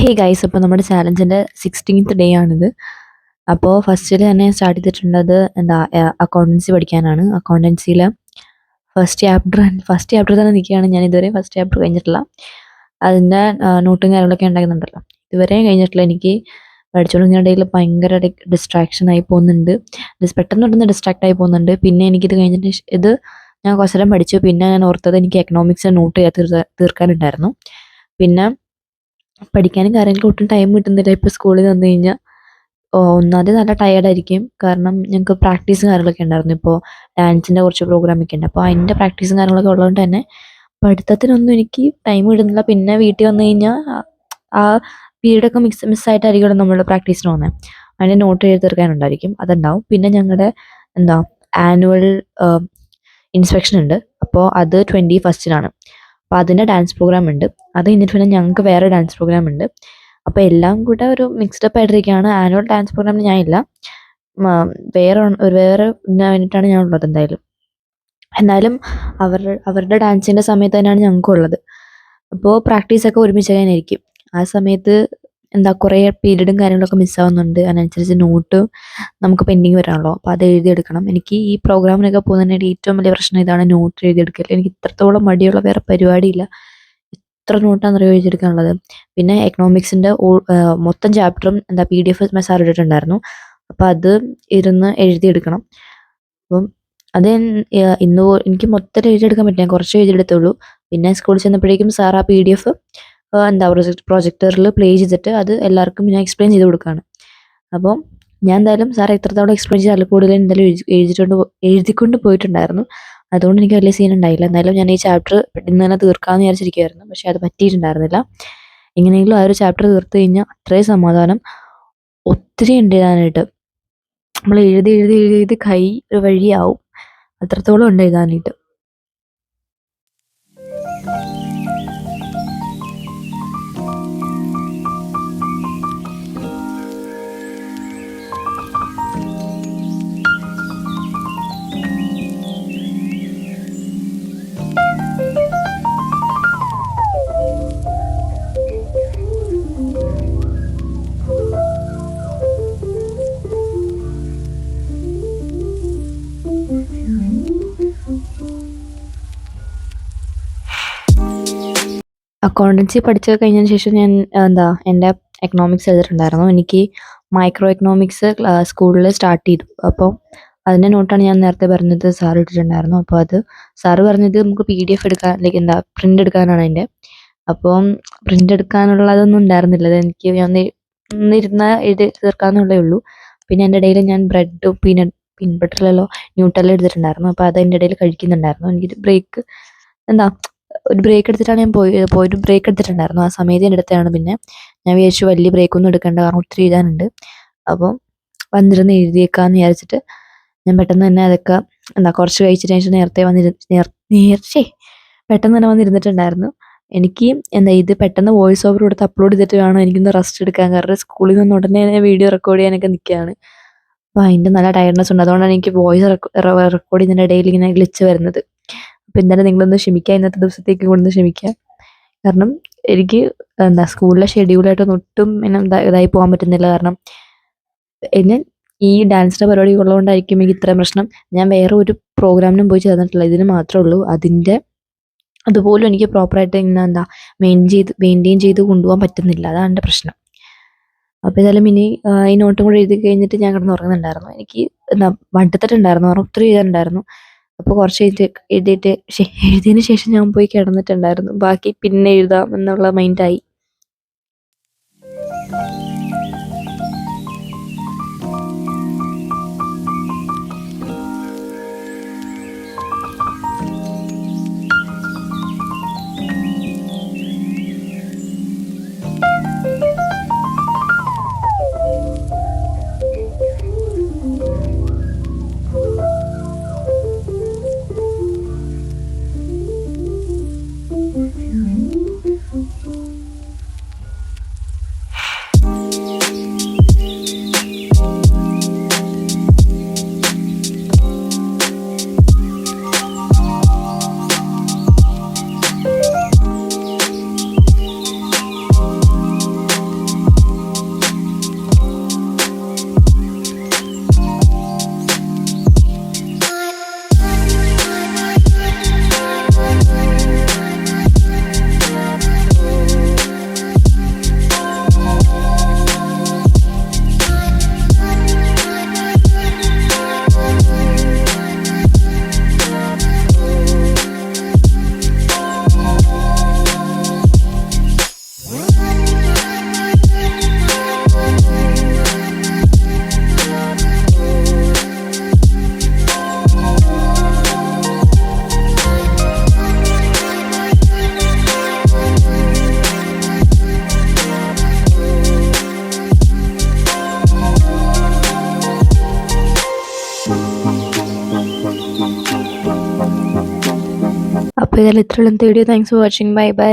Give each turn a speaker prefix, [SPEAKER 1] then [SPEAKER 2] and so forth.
[SPEAKER 1] Hey guys, അപ്പോൾ നമ്മുടെ ചാലഞ്ചിൻ്റെ 16th day ആണിത്. അപ്പോൾ ഫസ്റ്റിൽ തന്നെ സ്റ്റാർട്ട് ചെയ്തിട്ടുള്ളത് അക്കൗണ്ടൻസി പഠിക്കാനാണ്. അക്കൗണ്ടൻസിയിൽ ഫസ്റ്റ് ചാപ്റ്റർ തന്നെ നിൽക്കുകയാണ്. ഞാൻ ഇതുവരെ ഫസ്റ്റ് ചാപ്റ്റർ കഴിഞ്ഞിട്ടില്ല. അതിൻ്റെ നോട്ടും കാര്യങ്ങളൊക്കെ ഉണ്ടാക്കുന്നുണ്ടല്ലോ, ഇതുവരെ കഴിഞ്ഞിട്ടില്ല. എനിക്ക് പഠിച്ചുകൊണ്ടിരിക്കുന്നതിനിടയിൽ ഭയങ്കര ഡിസ്ട്രാക്ഷൻ ആയി പോകുന്നുണ്ട്. പെട്ടെന്ന് ഡിസ്ട്രാക്ട് ആയി പോകുന്നുണ്ട്. പിന്നെ എനിക്കിത് കഴിഞ്ഞിട്ട് ഇത് ഞാൻ കുറച്ച് നേരം പഠിച്ചു. പിന്നെ ഞാൻ ഓർത്തത് എനിക്ക് എക്കണോമിക്സ് നോട്ട് തീർക്കാനുണ്ടായിരുന്നു. പിന്നെ പഠിക്കാനും കാര്യങ്ങൾക്ക് ഒട്ടും ടൈം കിട്ടുന്നില്ല. ഇപ്പോൾ സ്കൂളിൽ വന്നു കഴിഞ്ഞാൽ ഒന്നാമത് നല്ല ടയേർഡായിരിക്കും. കാരണം ഞങ്ങൾക്ക് പ്രാക്ടീസും കാര്യങ്ങളൊക്കെ ഉണ്ടായിരുന്നു. ഇപ്പോൾ ഡാൻസിൻ്റെ കുറച്ച് പ്രോഗ്രാമൊക്കെ ഉണ്ട്. അപ്പോൾ അതിൻ്റെ പ്രാക്ടീസും കാര്യങ്ങളൊക്കെ ഉള്ളതുകൊണ്ട് തന്നെ പഠിത്തത്തിനൊന്നും എനിക്ക് ടൈം കിട്ടുന്നില്ല. പിന്നെ വീട്ടിൽ വന്നു കഴിഞ്ഞാൽ ആ പീരീഡൊക്കെ മിസ്സായിട്ടായിരിക്കും നമ്മൾ പ്രാക്ടീസിന് പോകുന്നത്. അതിൻ്റെ നോട്ട് എഴുതി തീർക്കാനുണ്ടായിരിക്കും, അതുണ്ടാവും. പിന്നെ ഞങ്ങളുടെ ആനുവൽ ഇൻസ്പെക്ഷൻ ഉണ്ട്. അപ്പോൾ അത് 21st അപ്പോൾ അതിൻ്റെ ഡാൻസ് പ്രോഗ്രാം ഉണ്ട്. അത് കഴിഞ്ഞിട്ട് പിന്നെ ഞങ്ങൾക്ക് വേറെ ഡാൻസ് പ്രോഗ്രാം ഉണ്ട്. അപ്പോൾ എല്ലാം കൂടെ ഒരു മിക്സ്ഡപ്പ് ആയിട്ടിരിക്കുകയാണ്. ആനുവൽ ഡാൻസ് പ്രോഗ്രാമിന് ഞാനില്ല, വേറെ ഇതിന് വേണ്ടിയിട്ടാണ് ഞാൻ ഉള്ളത്. എന്നാലും അവരുടെ ഡാൻസിൻ്റെ സമയത്ത് തന്നെയാണ് ഞങ്ങൾക്കുള്ളത്. അപ്പോൾ പ്രാക്ടീസൊക്കെ ഒരുമിച്ച് തന്നെയായിരിക്കും. ആ സമയത്ത് കുറേ പീരീഡും കാര്യങ്ങളൊക്കെ മിസ്സാവുന്നുണ്ട്. അതിനനുസരിച്ച് നോട്ട് നമുക്ക് പെൻഡിങ് വരാണല്ലോ, അപ്പോൾ അത് എഴുതിയെടുക്കണം. എനിക്ക് ഈ പ്രോഗ്രാമിനൊക്കെ പോകുന്നതിൻ്റെ ഏറ്റവും വലിയ പ്രശ്നം ഇതാണ്, നോട്ട് എഴുതിയെടുക്കൽ. എനിക്ക് ഇത്രത്തോളം മടിയുള്ള വേറെ പരിപാടിയില്ല. എത്ര നോട്ടാണെന്നറിയോ എഴുതിയെടുക്കാനുള്ളത്. പിന്നെ എക്കണോമിക്സിൻ്റെ മൊത്തം ചാപ്റ്ററും PDF സാർ ഇട്ടിട്ടുണ്ടായിരുന്നു. അപ്പോൾ അത് ഇരുന്ന് എഴുതിയെടുക്കണം. അപ്പം അത് എനിക്ക് മൊത്തം എഴുതിയെടുക്കാൻ പറ്റില്ല, ഞാൻ കുറച്ച് എഴുതിയെടുത്തുള്ളൂ. പിന്നെ സ്കൂളിൽ ചെന്നപ്പോഴേക്കും സാർ ആ PDF പ്രൊജക്ടറിൽ പ്ലേ ചെയ്തിട്ട് അത് എല്ലാവർക്കും ഞാൻ എക്സ്പ്ലെയിൻ ചെയ്ത് കൊടുക്കുകയാണ്. അപ്പോൾ ഞാൻ എന്തായാലും സാർ എത്രത്തോളം എക്സ്പ്ലെയിൻ ചെയ്ത് അതിൽ കൂടുതൽ എന്തായാലും എഴുതിക്കൊണ്ട് പോയിട്ടുണ്ടായിരുന്നു. അതുകൊണ്ട് എനിക്ക് വലിയ സീൻ ഉണ്ടായില്ല. എന്നാലും ഞാൻ ഈ ചാപ്റ്റർ ഇന്ന് തന്നെ തീർക്കാമെന്ന് വിചാരിച്ചിരിക്കുമായിരുന്നു. പക്ഷേ അത് പറ്റിയിട്ടുണ്ടായിരുന്നില്ല. എങ്ങനെയെങ്കിലും ആ ഒരു ചാപ്റ്റർ തീർത്ത് കഴിഞ്ഞാൽ അത്രയും സമാധാനം. ഒത്തിരി ഉണ്ട് എഴുതാനായിട്ട്. നമ്മൾ എഴുതി എഴുതി എഴുതി എഴുതി കൈ ഒരു വഴിയാവും, അത്രത്തോളം ഉണ്ട് എഴുതാനായിട്ട്. അക്കൗണ്ടൻസി പഠിച്ചു കഴിഞ്ഞതിന് ശേഷം ഞാൻ എൻ്റെ എക്കണോമിക്സ് ചെയ്തിട്ടുണ്ടായിരുന്നു. എനിക്ക് മൈക്രോ എക്കണോമിക്സ് സ്കൂളിൽ സ്റ്റാർട്ട് ചെയ്തു. അപ്പോൾ അതിൻ്റെ നോട്ടാണ് ഞാൻ നേരത്തെ പറഞ്ഞത് സാർ ഇട്ടിട്ടുണ്ടായിരുന്നു. അപ്പോൾ അത് സാറ് പറഞ്ഞത് നമുക്ക് PDF എടുക്കാൻ പ്രിൻ്റ് എടുക്കാനാണ് അതിൻ്റെ. അപ്പം പ്രിൻ്റ് എടുക്കാനുള്ളതൊന്നും ഉണ്ടായിരുന്നില്ല. അതെനിക്ക് ഞാൻ ഒന്നിരുന്ന് എഴുതി തീർക്കാമെന്നുള്ളേ ഉള്ളൂ. പിന്നെ എൻ്റെ ഇടയിൽ ഞാൻ ബ്രെഡും പീനട്ട് ബട്ടറിലല്ലോ ന്യൂട്ടെല്ല എടുത്തിട്ടുണ്ടായിരുന്നു. അപ്പോൾ അത് എൻ്റെ ഇടയിൽ കഴിക്കുന്നുണ്ടായിരുന്നു. എനിക്കൊരു ഒരു ബ്രേക്ക് എടുത്തിട്ടാണ് ഞാൻ പോയിട്ട് ബ്രേക്ക് എടുത്തിട്ടുണ്ടായിരുന്നു. ആ സമയത്ത് എൻ്റെ അടുത്താണ്. പിന്നെ ഞാൻ വിചാരിച്ചു വലിയ ബ്രേക്കൊന്നും എടുക്കേണ്ട, കാരണം ഒത്തിരി എഴുതാനുണ്ട്. അപ്പോൾ വന്നിരുന്ന് എഴുതിയേക്കാമെന്ന് വിചാരിച്ചിട്ട് ഞാൻ പെട്ടെന്ന് തന്നെ അതൊക്കെ കുറച്ച് കഴിച്ചിട്ട് ശേഷം പെട്ടെന്ന് തന്നെ വന്നിരുന്നിട്ടുണ്ടായിരുന്നു. എനിക്ക് ഇത് പെട്ടെന്ന് വോയിസ് ഓവർ കൊടുത്ത് അപ്ലോഡ് ചെയ്തിട്ട് വേണം എനിക്കൊന്ന് റെസ്റ്റ് എടുക്കാൻ. കാരണം സ്കൂളിൽ നിന്ന് ഉടനെ വീഡിയോ റെക്കോർഡ് ചെയ്യാനൊക്കെ നിൽക്കുകയാണ്. അപ്പോൾ അതിൻ്റെ നല്ല ടയർഡ്നെസ് ഉണ്ട്. അതുകൊണ്ടാണ് എനിക്ക് വോയിസ് റെക്കോർഡ് ചെയ്യുന്നതിൻ്റെ ഇടയിൽ ഇങ്ങനെ ഗ്ലിച്ച് വരുന്നത്. അപ്പോൾ എന്തായാലും നിങ്ങളൊന്ന് ക്ഷമിക്കുക, ഇന്നത്തെ ദിവസത്തേക്ക് കൊണ്ടൊന്ന് ക്ഷമിക്കുക. കാരണം എനിക്ക് സ്കൂളിലെ ഷെഡ്യൂളായിട്ടൊന്നും ഒട്ടും ഇതായി പോകാൻ പറ്റുന്നില്ല. കാരണം എന്നെ ഈ ഡാൻസിൻ്റെ പരിപാടി ഉള്ളതുകൊണ്ടായിരിക്കും എനിക്ക് ഇത്രയും പ്രശ്നം. ഞാൻ വേറെ ഒരു പ്രോഗ്രാമിനും പോയി ചേർന്നിട്ടില്ല, ഇതിന് മാത്രമേ ഉള്ളൂ. അതുപോലും എനിക്ക് പ്രോപ്പറായിട്ട് മെയിൻറ്റെയിൻ ചെയ്ത് കൊണ്ടുപോകാൻ പറ്റുന്നില്ല. അതാണ് എൻ്റെ പ്രശ്നം. അപ്പോൾ ഏതായാലും ഇനി ഈ നോട്ടും കൂടെ എഴുതി കഴിഞ്ഞിട്ട് ഞാൻ കിടന്നുറങ്ങുന്നുണ്ടായിരുന്നു. എനിക്ക് മടുത്തിട്ടുണ്ടായിരുന്നു, കാരണം ഒത്തിരി എഴുതാനുണ്ടായിരുന്നു. അപ്പോൾ കുറച്ച് എഴുതിയതിന് ശേഷം ഞാൻ പോയി കിടന്നിട്ടുണ്ടായിരുന്നു. ബാക്കി പിന്നെ എഴുതാം എന്നുള്ള മൈൻഡായി. അപ്പോൾ ഇതെല്ലാം ഇത്രയുള്ള video. Thanks for watching. Bye bye.